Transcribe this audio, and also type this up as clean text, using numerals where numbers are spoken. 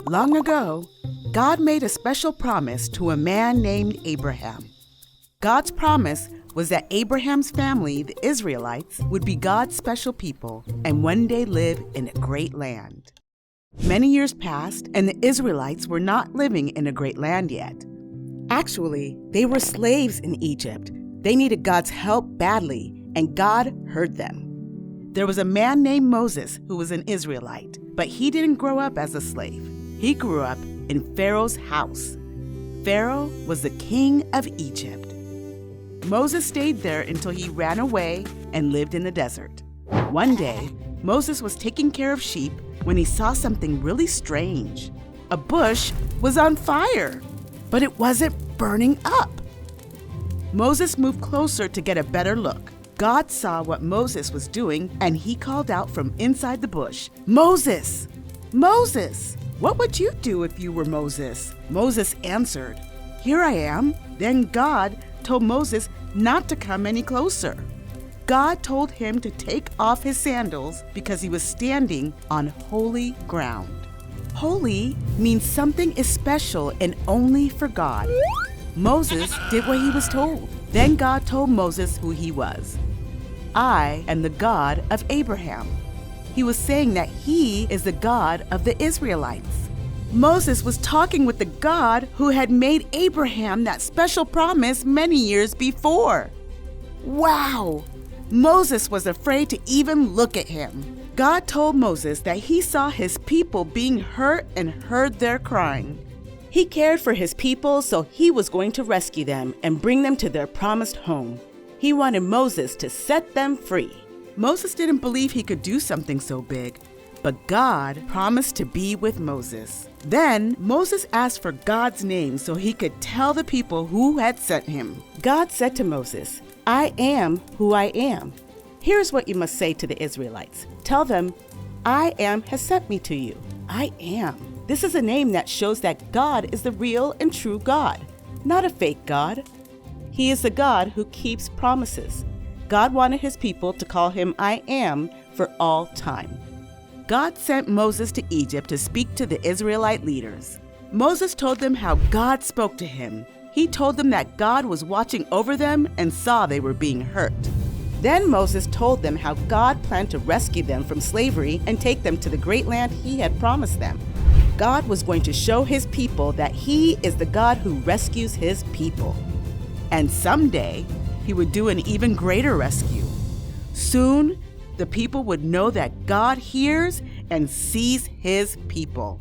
Long ago, God made a special promise to a man named Abraham. God's promise was that Abraham's family, the Israelites, would be God's special people and one day live in a great land. Many years passed, and the Israelites were not living in a great land yet. Actually, they were slaves in Egypt. They needed God's help badly, and God heard them. There was a man named Moses who was an Israelite, but he didn't grow up as a slave. He grew up in Pharaoh's house. Pharaoh was the king of Egypt. Moses stayed there until he ran away and lived in the desert. One day, Moses was taking care of sheep when he saw something really strange. A bush was on fire, but it wasn't burning up. Moses moved closer to get a better look. God saw what Moses was doing, and he called out from inside the bush, "Moses! Moses! What would you do if you were Moses?" Moses answered, "Here I am." Then God told Moses not to come any closer. God told him to take off his sandals because he was standing on holy ground. Holy means something is special and only for God. Moses did what he was told. Then God told Moses who he was. "I am the God of Abraham." He was saying that he is the God of the Israelites. Moses was talking with the God who had made Abraham that special promise many years before. Wow! Moses was afraid to even look at him. God told Moses that he saw his people being hurt and heard their crying. He cared for his people, so he was going to rescue them and bring them to their promised home. He wanted Moses to set them free. Moses didn't believe he could do something so big, but God promised to be with Moses. Then Moses asked for God's name so he could tell the people who had sent him. God said to Moses, "I am who I am. Here's what you must say to the Israelites. Tell them, 'I am has sent me to you.' I am. This is a name that shows that God is the real and true God, not a fake God. He is the God who keeps promises. God wanted his people to call him I am for all time." God sent Moses to Egypt to speak to the Israelite leaders. Moses told them how God spoke to him. He told them that God was watching over them and saw they were being hurt. Then Moses told them how God planned to rescue them from slavery and take them to the great land he had promised them. God was going to show his people that he is the God who rescues his people. And someday, he would do an even greater rescue. Soon, the people would know that God hears and sees his people.